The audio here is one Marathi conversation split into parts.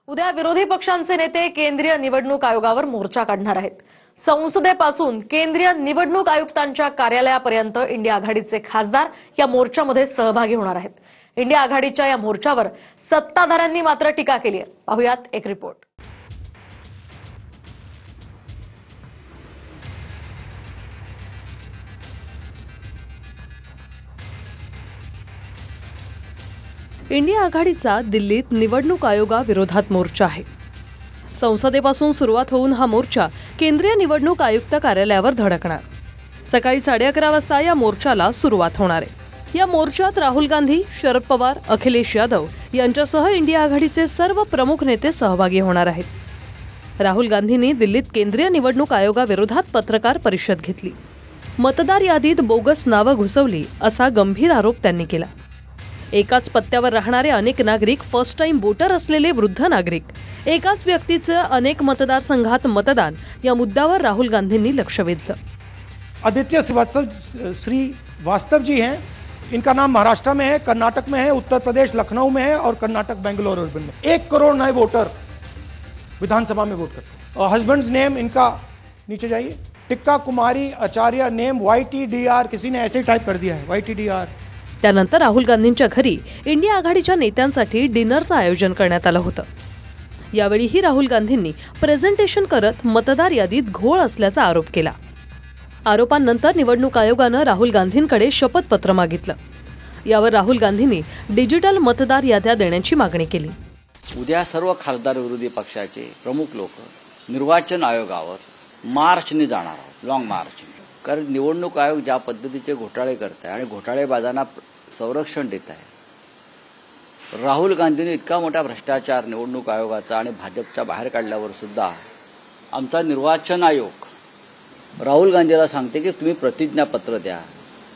उद्या विरोधी पक्षांचे नेते केंद्रीय निवडणूक आयोगावर मोर्चा काढणार आहेत। संसदेपासून केंद्रीय निवडणूक आयुक्तांच्या कार्यालयापर्यंत इंडिया आघाडीचे खासदार या मोर्चामध्ये सहभागी होणार आहेत। इंडिया आघाडीच्या या मोर्चावर सत्ताधाऱ्यांनी मात्र टीका केली आहे। पाहुयात एक रिपोर्ट। इंडिया आघाडीचा दिल्लीत निवडणूक आयोगाविरोधात मोर्चा आहे। संसदेपासून सुरुवात होऊन हा मोर्चा केंद्रीय निवडणूक आयुक्त कार्यालयावर धडकणार। सकाळी 11:30 वाजता या मोर्चाला सुरुवात होणार आहे। या मोर्चात राहुल गांधी, शरद पवार, अखिलेश यादव यांच्यासह इंडिया आघाडीचे सर्व प्रमुख नेते सहभागी होणार आहेत। राहुल गांधींनी दिल्लीत केंद्रीय निवडणूक आयोगाविरोधात पत्रकार परिषद घेतली। मतदार यादीत बोगस नावं घुसवली असा गंभीर आरोप त्यांनी केला। एकाच पत्त्यावर राहणारे अनेक नागरिक, फर्स्ट टाइम वोटर असलेले वृद्ध नागरिक, एकाच व्यक्तीचे अनेक मतदारसंघात मतदान या मुद्द्यावर राहुल गांधींनी लक्ष वेधलं। आदित्य श्रीवास्तव जी हैं, इनका नाम महाराष्ट्र में है, कर्नाटक में है, उत्तर प्रदेश लखनऊ में है और कर्नाटक बेंगलोर अर्बन में 1 करोड़ नए वोटर विधानसभा में वोट करते हैं। हस्बैंड्स नेम इनका नीचे जाइए, टिक्का कुमारी आचार्य, नेम YTDR, किसी ने ऐसे ही टाइप कर दिया है YTDR। त्यानंतर राहुल गांधींच्या घरी इंडिया आघाडीच्या नेत्यांसाठी डिनरचं आयोजन करण्यात आलं होतं। यावेळीही राहुल गांधींनी प्रेझेंटेशन करत मतदार यादीत घोळ असल्याचा आरोप केला। आरोपांनंतर निवडणूक आयोगानं राहुल गांधींकडे शपथपत्र मागितलं। यावर राहुल गांधींनी डिजिटल मतदार याद्या देण्याची मागणी केली। उद्या सर्व खासदार विरोधी पक्षाचे प्रमुख लोक निर्वाचन आयोगावर मार्चने जाणार आहोत, लॉंग मार्च। कारण निवडणूक आयोग ज्या पद्धतीचे घोटाळे करत आहे आणि घोटाळेबाजांना संरक्षण देत आहे, राहुल गांधींनी इतका मोठा भ्रष्टाचार निवडणूक आयोगाचा आणि भाजपच्या बाहेर काढल्यावर सुद्धा आमचा निर्वाचन आयोग राहुल गांधीला सांगते की तुम्ही प्रतिज्ञापत्र द्या,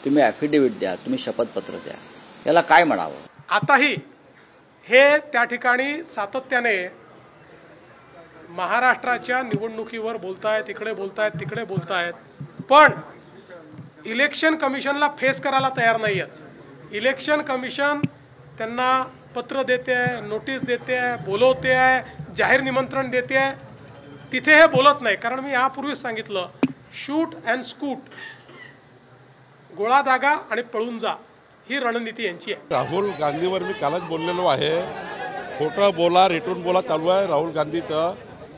तुम्ही ॲफिडेव्हिट द्या, तुम्ही शपथपत्र द्या। याला काय म्हणावं? आताही हे त्या ठिकाणी सातत्याने महाराष्ट्राच्या निवडणुकीवर बोलतायत, इकडे बोलतायत, तिकडे बोलतायत, पण इलेक्शन कमिशनला फेस करायला तयार नाही आहेत। इलेक्शन कमिशन त्यांना पत्र देते आहे, नोटीस देते आहे, बोलवते आहे, जाहीर निमंत्रण देते आहे, तिथे हे बोलत नाही। कारण मी यापूर्वीच सांगितलं, शूट अँड स्कूट, गोळा दागा आणि पळून जा, ही रणनीती यांची आहे। राहुल गांधीवर मी कालच बोललेलो आहे, खोटं बोला, रेटून बोला चालू आहे राहुल गांधीचं।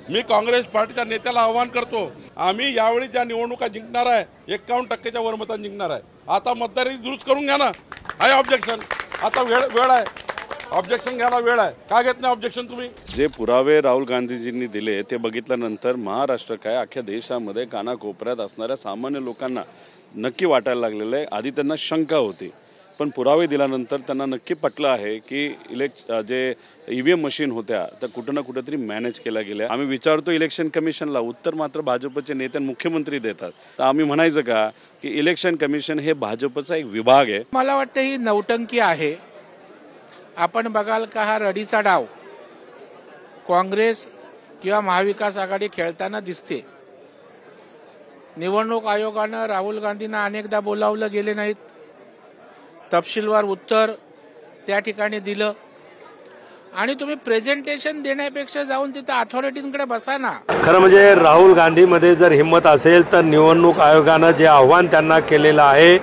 मी काँग्रेस पार्टीच्या नेत्याला आवाहन करतो, आम्ही यावेळी ज्या निवडणुका जिंकणार आहे 51% वर मतांनी जिंकणार आहे। आता मतदारी दुरुस्त करून घ्या ना, आहे ऑब्जेक्शन, आता वेळ आहे, ऑब्जेक्शन घ्यायला वेळ आहे, का घेत नाही ऑब्जेक्शन तुम्ही? जे पुरावे राहुल गांधीजींनी दिले ते बघितल्यानंतर महाराष्ट्र काय अख्ख्या देशामध्ये कानाकोपऱ्यात असणाऱ्या सामान्य लोकांना नक्की वाटायला लागलेलं आहे। आधी त्यांना शंका होती, पण पुरावे दिल्यानंतर त्यांना नक्की पटलं आहे की जे EVM मशीन होत्या त्या कुठं ना कुठेतरी मॅनेज केल्या गेल्या। आम्ही विचारतो इलेक्शन कमिशनला, उत्तर मात्र भाजपचे नेते मुख्यमंत्री देतात। तर आम्ही म्हणायचं का की इलेक्शन कमिशन हे भाजपचा एक विभाग आहे? मला वाटतं ही नौटंकी आहे। आपण बघाल का हा रडीचा डाव काँग्रेस किंवा महाविकास आघाडी खेळताना दिसते। निवडणूक आयोगानं राहुल गांधींना अनेकदा बोलावलं गेले नाहीत, तपशीलवार उत्तर त्या ठिकाणी दिलं, आणि तुम्ही प्रेझेंटेशन देण्यापेक्षा जाऊन तिथं अथॉरिटींकडे बसा ना। खरं म्हणजे राहुल गांधीमध्ये जर हिंमत असेल तर निवडणूक आयोगानं जे आव्हान त्यांना केलेलं आहे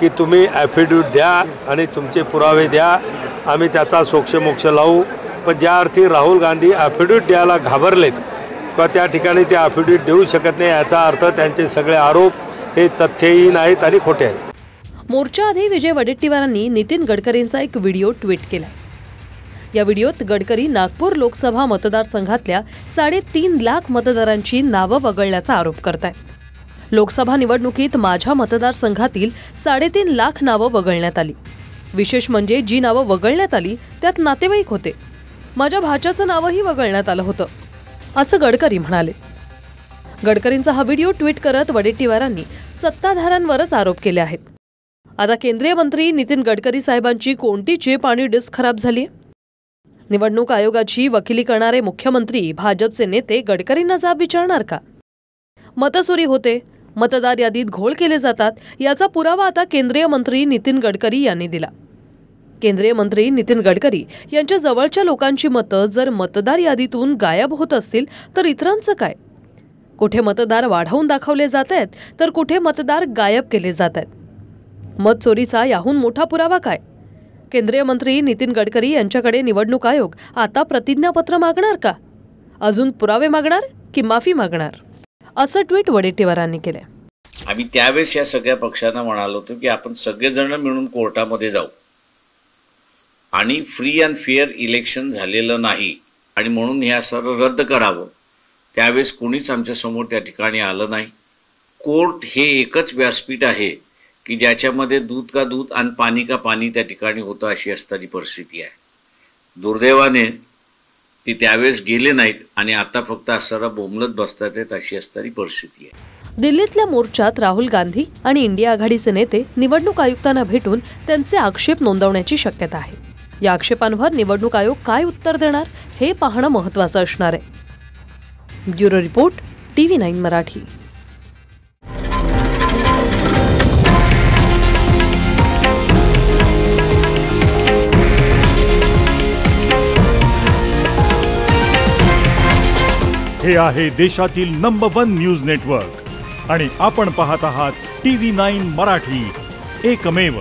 की तुम्ही ॲफिडेव्हिट द्या आणि तुमचे पुरावे द्या, आम्ही त्याचा सोक्षमोक्ष लावू। पण ज्या अर्थी राहुल गांधी ॲफिडेव्हिट द्यायला घाबरलेत किंवा त्या ठिकाणी ते ॲफिडेव्हिट देऊ शकत नाही, याचा अर्थ त्यांचे सगळे आरोप हे तथ्यहीन आहेत आणि खोटे आहेत। मोर्चाआधी विजय वडेट्टीवारांनी नितीन गडकरींचा एक व्हिडिओ ट्विट केला। या व्हिडिओत गडकरी नागपूर लोकसभा मतदारसंघातल्या 3.5 लाख मतदारांची नावं वगळल्याचा आरोप करतायत। लोकसभा निवडणुकीत माझ्या मतदारसंघातील 3.5 लाख नावं वगळण्यात आली। विशेष म्हणजे जी नावं वगळण्यात आली त्यात नातेवाईक होते, माझ्या भाच्याचं नावही वगळण्यात आलं होतं, असं गडकरी म्हणाले। गडकरींचा हा व्हिडिओ ट्विट करत वडेट्टीवारांनी सत्ताधाऱ्यांवरच आरोप केले आहेत। आता केंद्रीय मंत्री नितीन गडकरी साहेबांची कोणती चिप आणि डिस्क खराब झाली? निवडणूक आयोगाची वकिली करणारे मुख्यमंत्री भाजपचे नेते गडकरींना जाब विचारणार का? मतचोरी होते, मतदार यादीत घोळ केले जातात, याचा पुरावा आता केंद्रीय मंत्री नितीन गडकरी यांनी दिला। केंद्रीय मंत्री नितीन गडकरी यांच्या जवळच्या लोकांची मतं जर मतदार यादीतून गायब होत असतील तर इतरांचं काय? कुठे मतदार वाढवून दाखवले जात आहेत तर कुठे मतदार गायब केले जात आहेत. मत चोरीचा याहून मोठा पुरावा काय? केंद्रीय मंत्री नितीन गडकरी यांच्याकडे निवडणूक आयोग आता प्रतिज्ञापत्र मागणार का? अजून पुरावे मागणार की माफी मागणार? असं ट्विट वडेट्टीवारांनी केलंय. आम्ही त्यावेळेस या सगळ्या पक्षांना म्हणालो होतो की आपण सगळेजण मिळून कोर्टामध्ये जाऊ आणि फ्री अँड फेअर इलेक्शन झालेलं नाही आणि म्हणून हे सर्व रद्द करावं. त्यावेळेस कोणीच आमच्या समोर त्या ठिकाणी आलं नाही. कोर्ट हे एकच व्यासपीठ आहे की ज्याच्यामध्ये दूध का दूध आणि पाणी का पाणी त्या ठिकाणी होतं अशी असणारी परिस्थिती आहे. दुर्दैवाने ती त्यावेळेस गेले नाहीत आणि आता फक्त असणारा बोंबलत बसतात आहेत अशी असणारी परिस्थिती आहे. दिल्लीतल्या मोर्चात राहुल गांधी आणि इंडिया आघाडीचे नेते निवडणूक आयुक्तांना भेटून त्यांचे आक्षेप नोंदवण्याची शक्यता आहे. या आक्षेपांवर निवडणूक आयोग काय उत्तर देणार हे पाहणं महत्त्वाचं असणार आहे. Bureau report, TV9 Marathi. हे आहे देशातील नंबर 1 न्यूज नेटवर्क आणि आपण पाहत आहात TV9 मराठी, एकमेव.